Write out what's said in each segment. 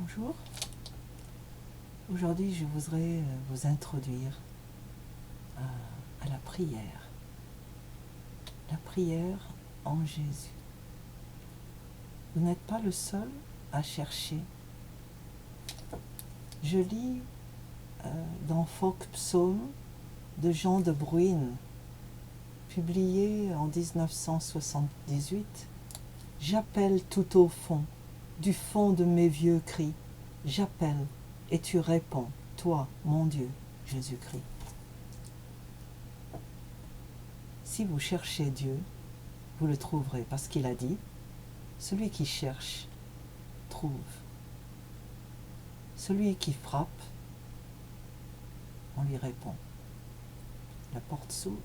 Bonjour. Aujourd'hui, je voudrais vous introduire à la prière. La prière en Jésus. Vous n'êtes pas le seul à chercher. Je lis dans Folk Psaume de Jean de Bruyn, publié en 1978, « J'appelle tout au fond, du fond de mes vieux cris, j'appelle et tu réponds, toi, mon Dieu, Jésus-Christ. » Si vous cherchez Dieu, vous le trouverez, parce qu'il a dit, « Celui qui cherche, trouve. Celui qui frappe, on lui répond. » La porte s'ouvre.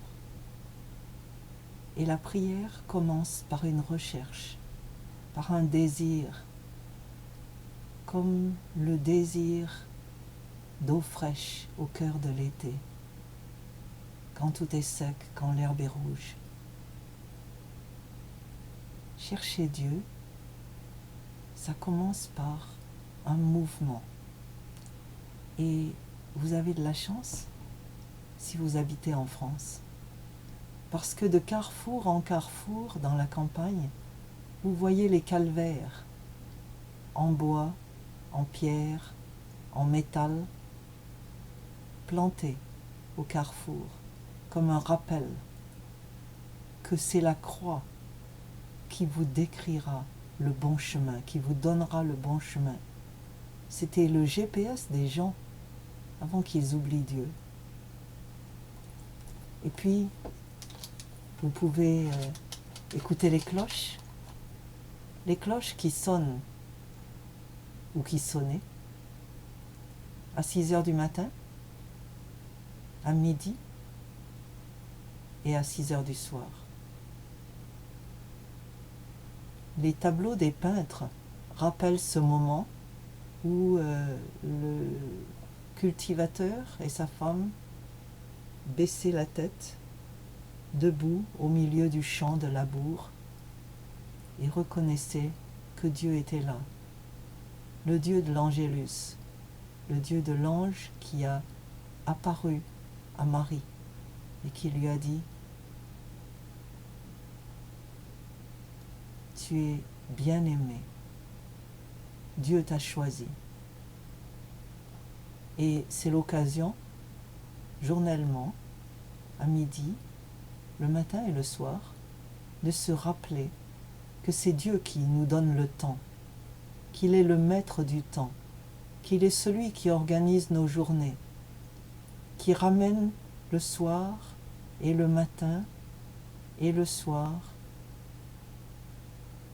Et la prière commence par une recherche, par un désir, comme le désir d'eau fraîche au cœur de l'été, quand tout est sec, quand l'herbe est rouge. Chercher Dieu, ça commence par un mouvement. Et vous avez de la chance si vous habitez en France, parce que de carrefour en carrefour dans la campagne, vous voyez les calvaires en bois, en pierre, en métal, plantés au carrefour, comme un rappel que c'est la croix qui vous décrira le bon chemin, qui vous donnera le bon chemin. C'était le GPS des gens avant qu'ils oublient Dieu. Et puis, vous pouvez écouter les cloches qui sonnent ou qui sonnaient à 6 heures du matin, à midi et à 6 heures du soir. Les tableaux des peintres rappellent ce moment où le cultivateur et sa femme baissaient la tête, debout au milieu du champ de labour, et reconnaissaient que Dieu était là, le Dieu de l'Angélus, le Dieu de l'ange qui a apparu à Marie et qui lui a dit « Tu es bien-aimé, Dieu t'a choisi. » Et c'est l'occasion, journellement, à midi, le matin et le soir, de se rappeler que c'est Dieu qui nous donne le temps, qu'il est le maître du temps, qu'il est celui qui organise nos journées, qui ramène le soir et le matin et le soir.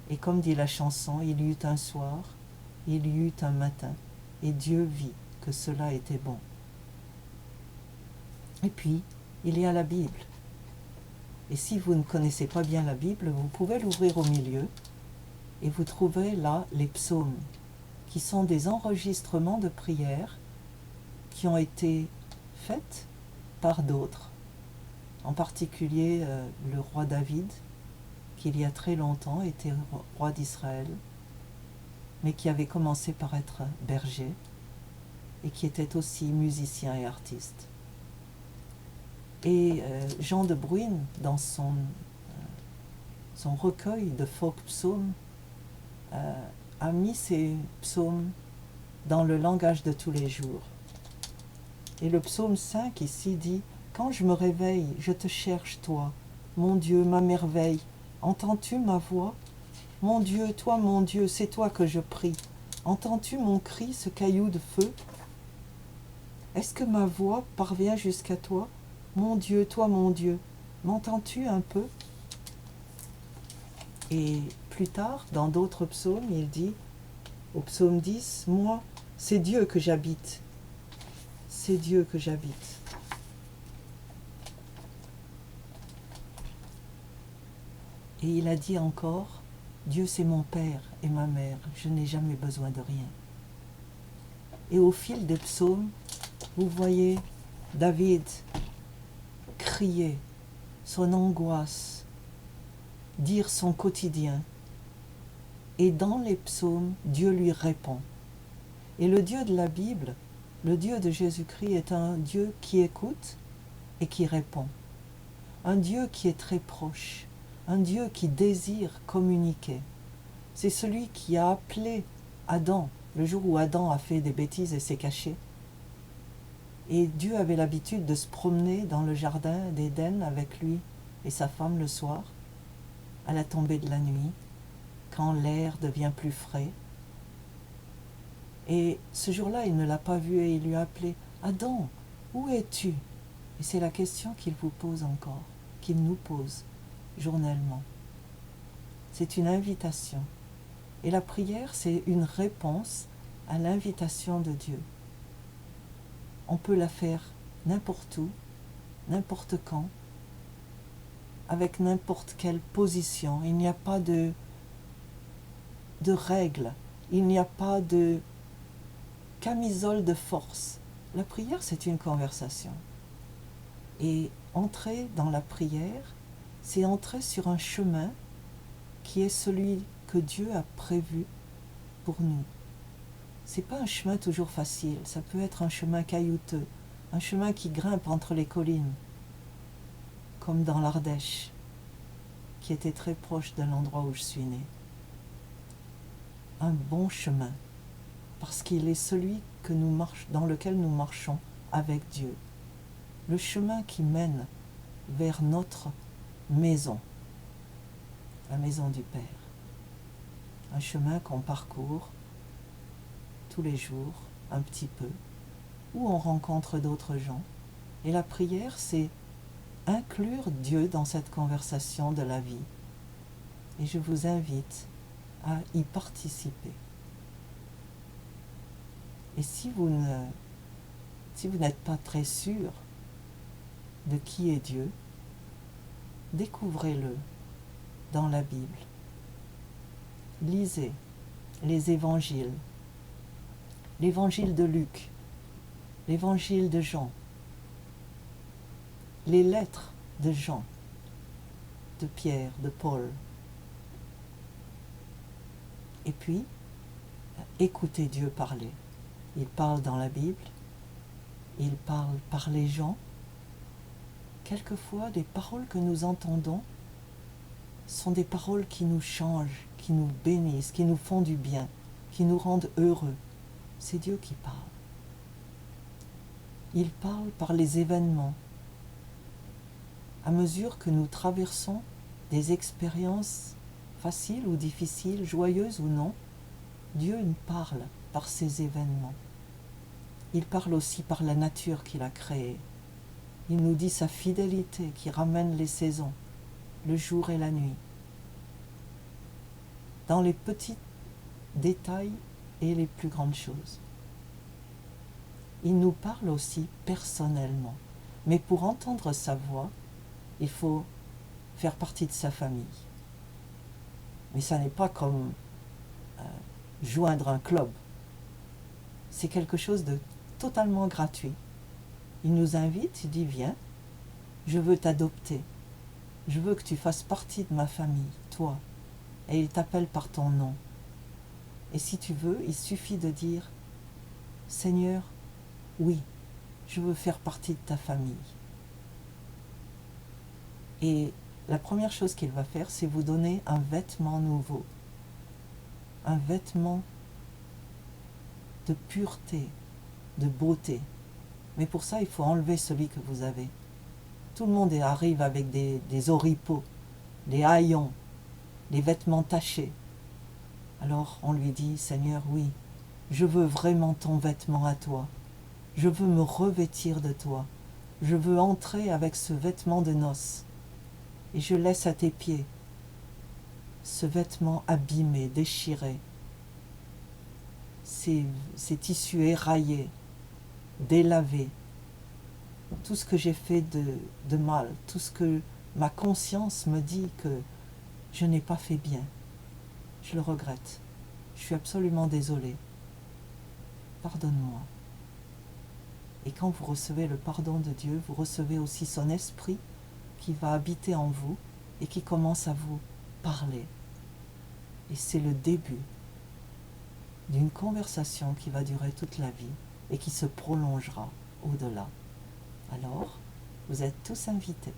Et comme dit la chanson, il y eut un soir, il y eut un matin, et Dieu vit que cela était bon. Et puis, il y a la Bible. Et si vous ne connaissez pas bien la Bible, vous pouvez l'ouvrir au milieu et vous trouverez là les psaumes, qui sont des enregistrements de prières qui ont été faites par d'autres, en particulier le roi David, qui il y a très longtemps était roi d'Israël, mais qui avait commencé par être berger et qui était aussi musicien et artiste. Et Jean de Bruyn, dans son recueil de folk psaumes, a mis ces psaumes dans le langage de tous les jours. Et le psaume 5 ici dit « Quand je me réveille, je te cherche, toi, mon Dieu, ma merveille. Entends-tu ma voix? Mon Dieu, toi, mon Dieu, c'est toi que je prie. Entends-tu mon cri, ce caillou de feu? Est-ce que ma voix parvient jusqu'à toi? Mon Dieu, toi, mon Dieu, m'entends-tu un peu ?» Et plus tard, dans d'autres psaumes, il dit, au psaume 10, « Moi, c'est Dieu que j'habite. C'est Dieu que j'habite. » Et il a dit encore, « Dieu, c'est mon Père et ma mère, je n'ai jamais besoin de rien. » Et au fil des psaumes, vous voyez David crier son angoisse, dire son quotidien. Et dans les psaumes, Dieu lui répond. Et le Dieu de la Bible, le Dieu de Jésus-Christ est un Dieu qui écoute et qui répond. Un Dieu qui est très proche, un Dieu qui désire communiquer. C'est celui qui a appelé Adam, le jour où Adam a fait des bêtises et s'est caché. Et Dieu avait l'habitude de se promener dans le jardin d'Éden avec lui et sa femme le soir, à la tombée de la nuit, quand l'air devient plus frais. Et ce jour-là, il ne l'a pas vu et il lui a appelé « Adam, où es-tu » Et c'est la question qu'il vous pose encore, qu'il nous pose journellement. C'est une invitation. Et la prière, c'est une réponse à l'invitation de Dieu. On peut la faire n'importe où, n'importe quand, avec n'importe quelle position. Il n'y a pas de règles, il n'y a pas de camisole de force. La prière, c'est une conversation. Et entrer dans la prière, c'est entrer sur un chemin qui est celui que Dieu a prévu pour nous. C'est pas un chemin toujours facile, ça peut être un chemin caillouteux, un chemin qui grimpe entre les collines, comme dans l'Ardèche, qui était très proche de l'endroit où je suis née. Un bon chemin, parce qu'il est celui dans lequel nous marchons avec Dieu. Le chemin qui mène vers notre maison, la maison du Père. Un chemin qu'on parcourt tous les jours, un petit peu, où on rencontre d'autres gens. Et la prière, c'est inclure Dieu dans cette conversation de la vie. Et je vous invite à y participer. Et si vous n'êtes pas très sûr de qui est Dieu, découvrez-le dans la Bible. Lisez les évangiles, l'évangile de Luc, l'évangile de Jean, les lettres de Jean, de Pierre, de Paul. Et puis, écoutez Dieu parler. Il parle dans la Bible, il parle par les gens. Quelquefois, les paroles que nous entendons sont des paroles qui nous changent, qui nous bénissent, qui nous font du bien, qui nous rendent heureux. C'est Dieu qui parle. Il parle par les événements. À mesure que nous traversons des expériences faciles ou difficiles, joyeuses ou non, Dieu nous parle par ces événements. Il parle aussi par la nature qu'il a créée. Il nous dit sa fidélité qui ramène les saisons, le jour et la nuit. Dans les petits détails et les plus grandes choses. Il nous parle aussi personnellement. Mais pour entendre sa voix, il faut faire partie de sa famille. Mais ça n'est pas comme joindre un club. C'est quelque chose de totalement gratuit. Il nous invite, il dit viens, je veux t'adopter. Je veux que tu fasses partie de ma famille, toi. Et il t'appelle par ton nom. Et si tu veux, il suffit de dire Seigneur, oui, je veux faire partie de ta famille. Et la première chose qu'il va faire, c'est vous donner un vêtement nouveau. Un vêtement de pureté, de beauté. Mais pour ça, il faut enlever celui que vous avez. Tout le monde arrive avec des oripeaux, des haillons, des vêtements tachés. Alors on lui dit, Seigneur, oui, je veux vraiment ton vêtement à toi. Je veux me revêtir de toi. Je veux entrer avec ce vêtement de noces. Et je laisse à tes pieds ce vêtement abîmé, déchiré, ces tissus éraillés, délavés, tout ce que j'ai fait de mal, tout ce que ma conscience me dit que je n'ai pas fait bien. Je le regrette. Je suis absolument désolée. Pardonne-moi. Et quand vous recevez le pardon de Dieu, vous recevez aussi son esprit qui va habiter en vous et qui commence à vous parler. Et c'est le début d'une conversation qui va durer toute la vie et qui se prolongera au-delà. Alors, vous êtes tous invités.